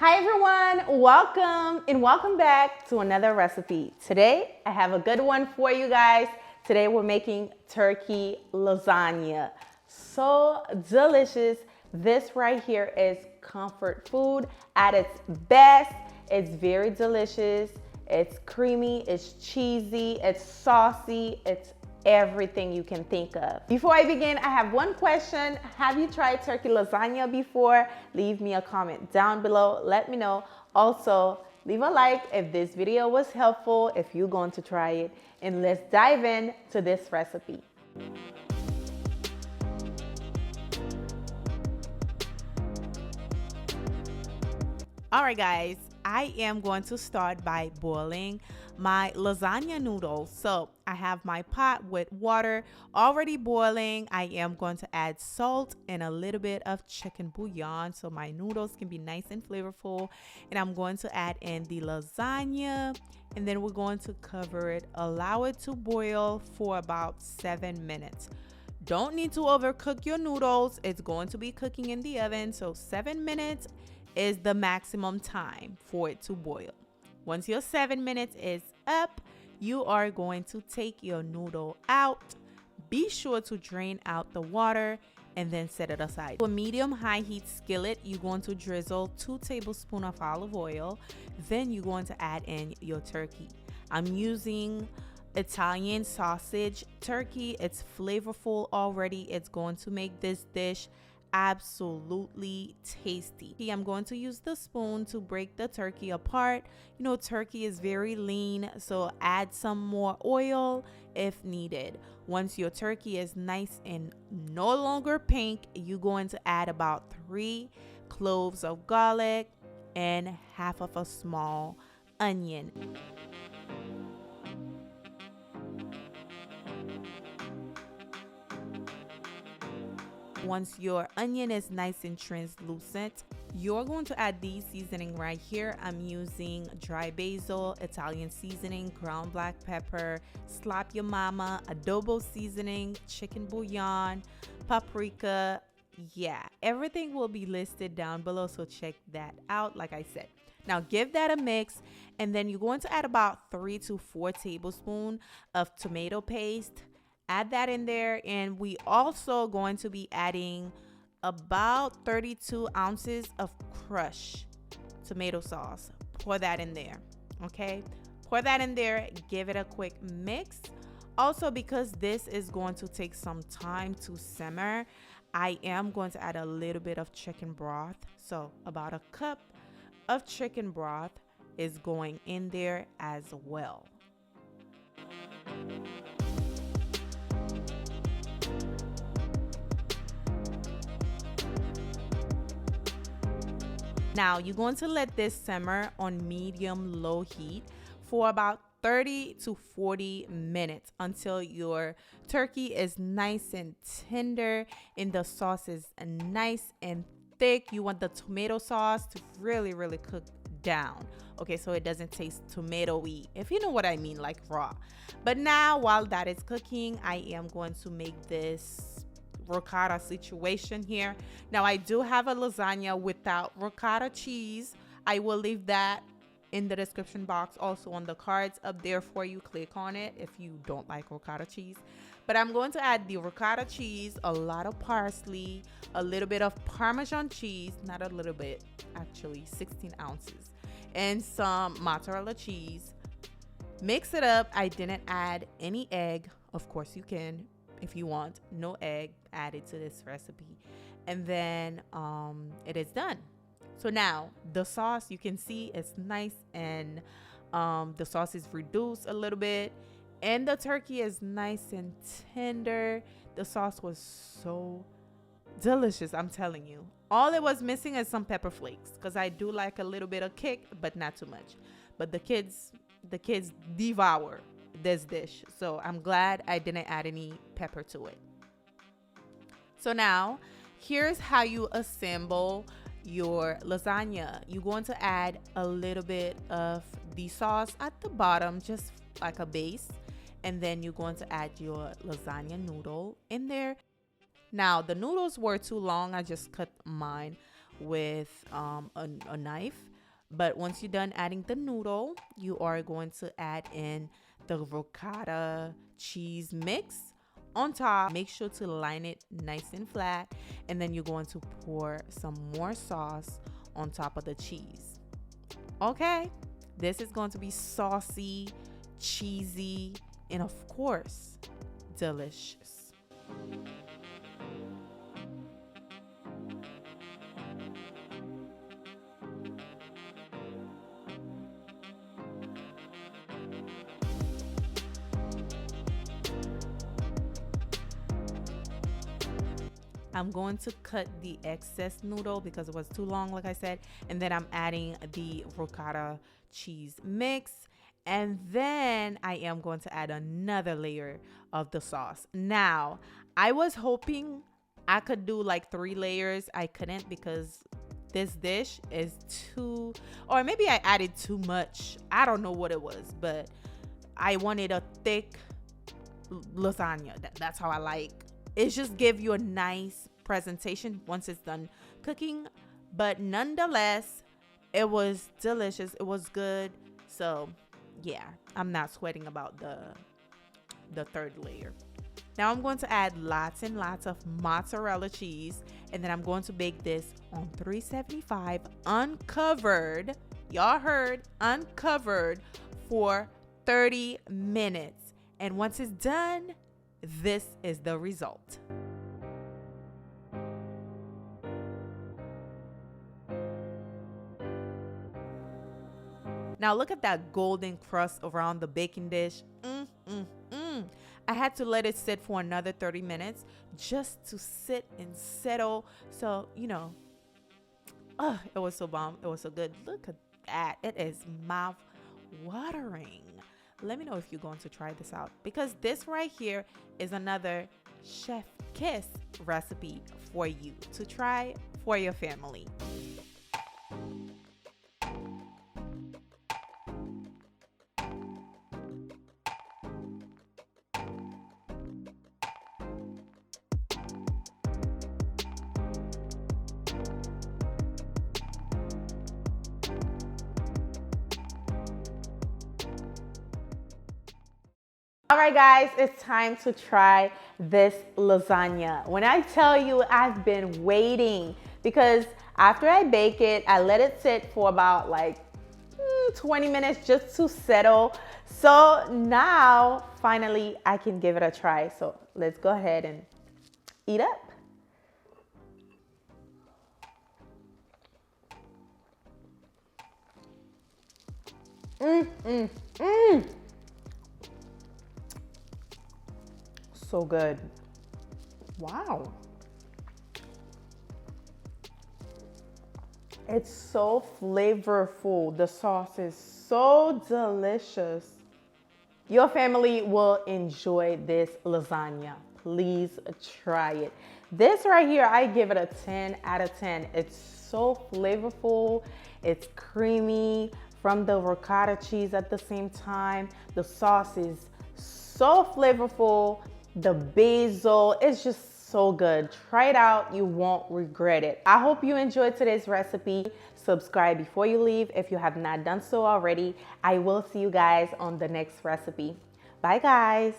Hi everyone, welcome back to another recipe. Today I have a good one for you guys. Today we're making turkey lasagna. So delicious. This right here is comfort food at its best. It's very delicious. It's creamy, it's cheesy, it's saucy, it's everything you can think of. Before I begin, I have one question. Have you tried turkey lasagna before? Leave me a comment down below. Let me know. Also, leave a like if this video was helpful, if you're going to try it. And let's dive in to this recipe. All right, guys, I am going to start by boiling my lasagna noodles. So I have my pot with water already boiling. I am going to add salt and a little bit of chicken bouillon so my noodles can be nice and flavorful. And I'm going to add in the lasagna, and then we're going to cover it, allow it to boil for about 7 minutes. Don't need to overcook your noodles. It's going to be cooking in the oven, so 7 minutes is the maximum time for it to boil. Once your 7 minutes is up, you are going to take your noodle out. Be sure to drain out the water and then set it aside. For a medium-high heat skillet, you're going to drizzle 2 tablespoons of olive oil. Then you're going to add in your turkey. I'm using Italian sausage turkey. It's flavorful already. It's going to make this dish absolutely tasty. I'm going to use the spoon to break the turkey apart. You know, turkey is very lean, so add some more oil if needed. Once your turkey is nice and no longer pink, you're going to add about 3 cloves of garlic and half of a small onion. Once your onion is nice and translucent, you're going to add these seasoning right here. I'm using dry basil, Italian seasoning, ground black pepper, slap your mama, adobo seasoning, chicken bouillon, paprika. Yeah, everything will be listed down below, so check that out like I said. Now give that a mix, and then you're going to add about 3 to 4 tablespoons of tomato paste. Add that in there, and we also going to be adding about 32 ounces of crushed tomato sauce. Pour that in there, okay? Pour that in there, give it a quick mix. Also, because this is going to take some time to simmer, I am going to add a little bit of chicken broth. So about a cup of chicken broth is going in there as well. Now you're going to let this simmer on medium-low heat for about 30 to 40 minutes until your turkey is nice and tender and the sauce is nice and thick. You want the tomato sauce to really cook down, okay, so it doesn't taste tomatoey, if you know what I mean, like raw. But now while that is cooking, I am going to make this ricotta situation here. Now I do have a lasagna without ricotta cheese. I will leave that in the description box, also on the cards up there for you. Click on it if you don't like ricotta cheese. But I'm going to add the ricotta cheese, a lot of parsley, a little bit of Parmesan cheese, not a little bit, actually 16 ounces, and some mozzarella cheese. Mix it up. I didn't add any egg. Of course you can if you want. No egg added to this recipe. And then it is done. So now the sauce, you can see it's nice and the sauce is reduced a little bit, and the turkey is nice and tender. The sauce was so delicious, I'm telling you. All it was missing is some pepper flakes, because I do like a little bit of kick, but not too much. But the kids devour this dish, so I'm glad I didn't add any pepper to it. So now here's how you assemble your lasagna. You're going to add a little bit of the sauce at the bottom, just like a base, and then you're going to add your lasagna noodle in there. Now the noodles were too long, I just cut mine with a knife. But once you're done adding the noodle, you are going to add in the ricotta cheese mix on top. Make sure to line it nice and flat, and then you're going to pour some more sauce on top of the cheese. Okay, this is going to be saucy, cheesy, and of course, delicious. I'm going to cut the excess noodle because it was too long, like I said, and then I'm adding the ricotta cheese mix, and then I am going to add another layer of the sauce. Now, I was hoping I could do like 3 layers. I couldn't because this dish is too, or maybe I added too much. I don't know what it was, but I wanted a thick lasagna. That's how I like. It just give you a nice presentation once it's done cooking, but nonetheless, it was delicious. It was good. So yeah, I'm not sweating about the third layer. Now I'm going to add lots and lots of mozzarella cheese, and then I'm going to bake this on 375 uncovered. Y'all heard, uncovered, for 30 minutes. And once it's done, this is the result. Now look at that golden crust around the baking dish. I had to let it sit for another 30 minutes just to sit and settle. So, you know, it was so bomb. It was so good. Look at that. It is mouth watering. Let me know if you're going to try this out, because this right here is another chef kiss recipe for you to try for your family. All right, guys, it's time to try this lasagna. When I tell you I've been waiting, because after I bake it, I let it sit for about like 20 minutes just to settle. So now finally I can give it a try. So let's go ahead and eat up. So good. Wow. It's so flavorful. The sauce is so delicious. Your family will enjoy this lasagna. Please try it. This right here, I give it a 10 out of 10. It's so flavorful. It's creamy from the ricotta cheese at the same time. The sauce is so flavorful. The basil is just so good. Try it out. You won't regret it. I hope you enjoyed today's recipe. Subscribe before you leave if you have not done so already. I will see you guys on the next recipe. Bye, guys.